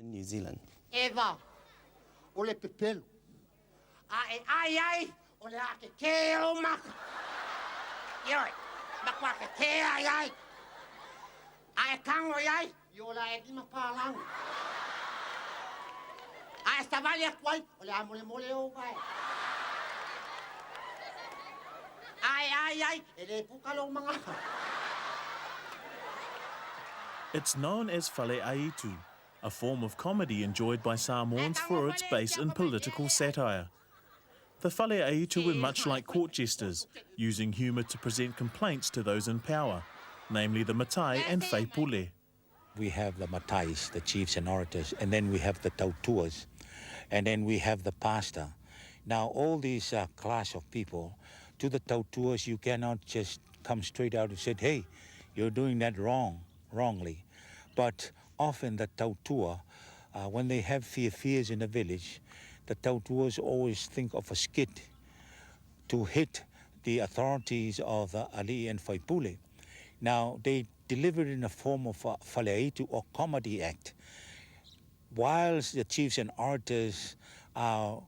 in New Zealand. Eva, ole pepelu. Ai, ole ake keo maka. Yoi, makwa ke kea ai. Ai kango ai, yola e di mapalang. Ai stavali akwai, ole amole o kai. Ai, ele pukalo mga. It's known as Fale Aitu, a form of comedy enjoyed by Samoans for its base in political satire. The Fale Aitu were much like court jesters, using humour to present complaints to those in power, namely the Matai and Faipule. We have the Matais, the chiefs and orators, and then we have the Tautuas, and then we have the pastor. Now all these class of people, to the Tautuas you cannot just come straight out and say, hey, you're doing that wrongly. But often the Tautua, when they have fears in the village, the Tautuas always think of a skit to hit the authorities of the Ali and Faipule. Now they deliver it in the form of a Fale Aitu or comedy act. Whilst the chiefs and orators are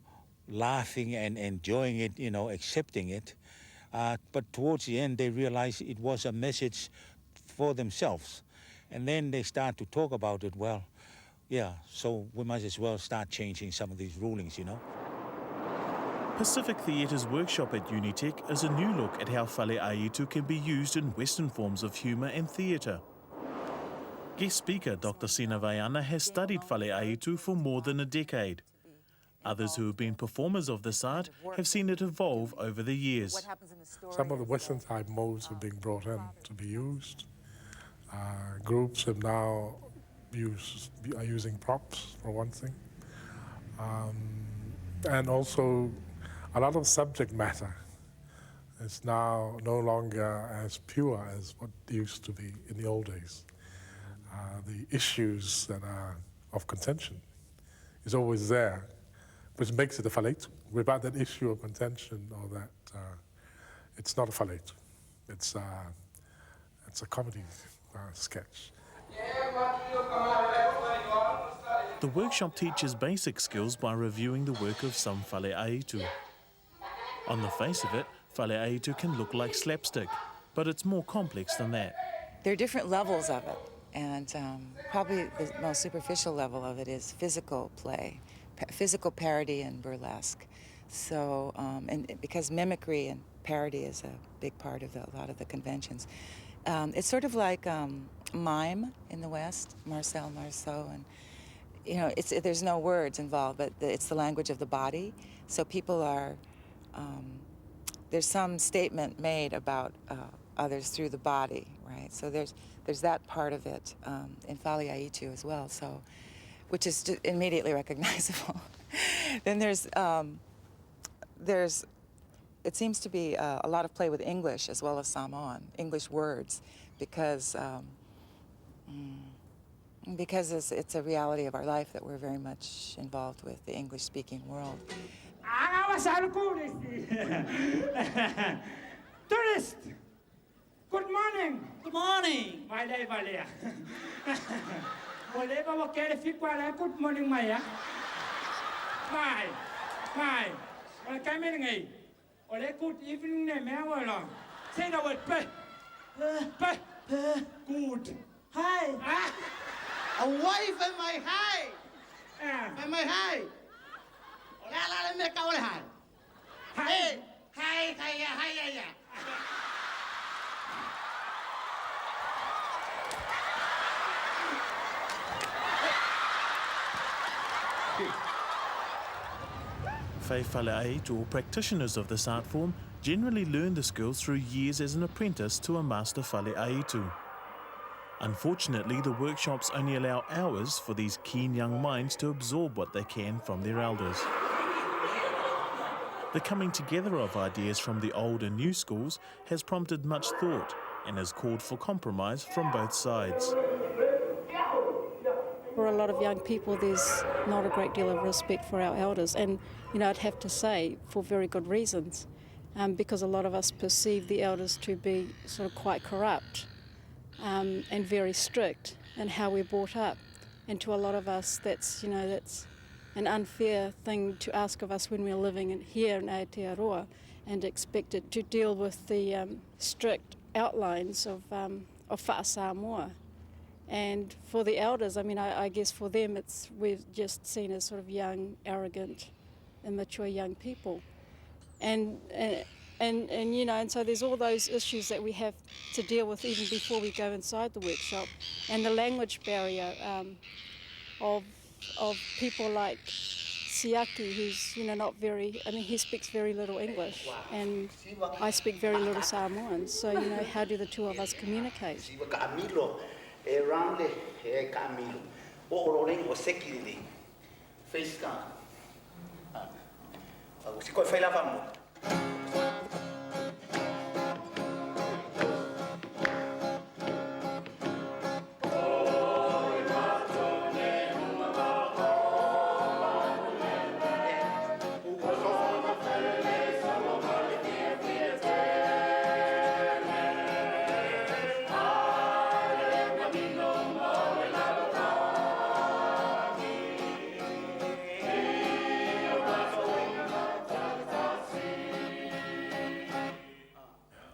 laughing and enjoying it, accepting it, but towards the end they realize it was a message for themselves. And then they start to talk about it, well, yeah, so we might as well start changing some of these rulings, Pacific Theatre's workshop at Unitec is a new look at how Fale Aitu can be used in Western forms of humour and theatre. Guest speaker Dr. Sina Vaiana has studied Fale Aitu for more than a decade. Others who have been performers of this art have seen it evolve over the years. Some of the Western type modes are being brought in to be used. Groups have now are using props, for one thing. And also, a lot of subject matter is now no longer as pure as what used to be in the old days. The issues that are of contention is always there, which makes it a Fale Aitu. Without that issue of contention or that, it's not a Fale Aitu. It's a comedy sketch. The workshop teaches basic skills by reviewing the work of some Fale Aitu. On the face of it, Fale Aitu can look like slapstick, but it's more complex than that. There are different levels of it, and probably the most superficial level of it is physical play, physical parody and burlesque. So, and because mimicry and parody is a big part of a lot of the conventions. It's sort of like mime in the West, Marcel Marceau, and there's no words involved, but it's the language of the body. So people are, there's some statement made about others through the body, right? So there's that part of it in Fale Aitu as well, so, which is just immediately recognizable. Then it seems to be a lot of play with English as well as Samoan, English words, because it's a reality of our life that we're very much involved with the English-speaking world. Tourist! Good morning! Good morning! Vale. Good morning, Maya. Good evening, say the word good. Hi! Away from my high! From my high! Hi! Fale Aitu, or practitioners of this art form, generally learn the skills through years as an apprentice to a master Fale Aitu. Unfortunately, the workshops only allow hours for these keen young minds to absorb what they can from their elders. The coming together of ideas from the old and new schools has prompted much thought and has called for compromise from both sides. For a lot of young people, there's not a great deal of respect for our elders, and I'd have to say for very good reasons, because a lot of us perceive the elders to be sort of quite corrupt and very strict in how we're brought up. And to a lot of us, that's an unfair thing to ask of us when we're living here in Aotearoa and expected to deal with the strict outlines of Whaasamoa. And for the elders, I mean, I guess for them, we're just seen as sort of young, arrogant, immature young people. And so there's all those issues that we have to deal with even before we go inside the workshop. And the language barrier of people like Siaki, who's not very, he speaks very little English, and I speak very little Samoan. So how do the two of us communicate?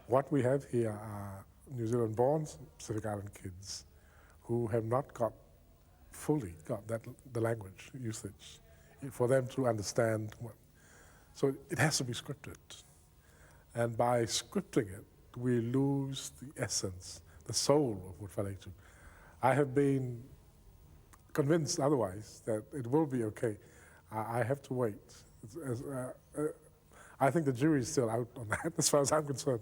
What we have here are New Zealand-born Pacific Island kids who have not fully got the language usage for them to understand. So it has to be scripted. And by scripting it, we lose the essence, the soul of what Fale Aitu. I have been convinced otherwise that it will be okay. I have to wait. I think the jury is still out on that, as far as I'm concerned.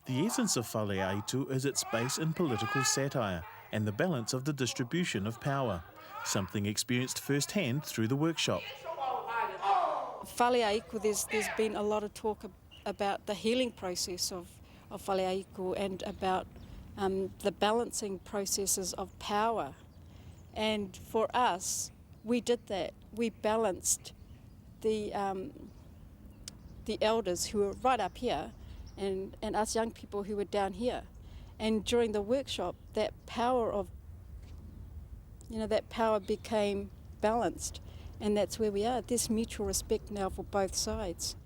The essence of Fale Aitu is its base in political satire and the balance of the distribution of power, something experienced firsthand through the workshop. Fale Aitu, there's been a lot of talk about the healing process of Fale Aitu and about the balancing processes of power. And for us, we did that. We balanced the elders who were right up here and us young people who were down here. And during the workshop, that power became balanced. And that's where we are. There's mutual respect now for both sides.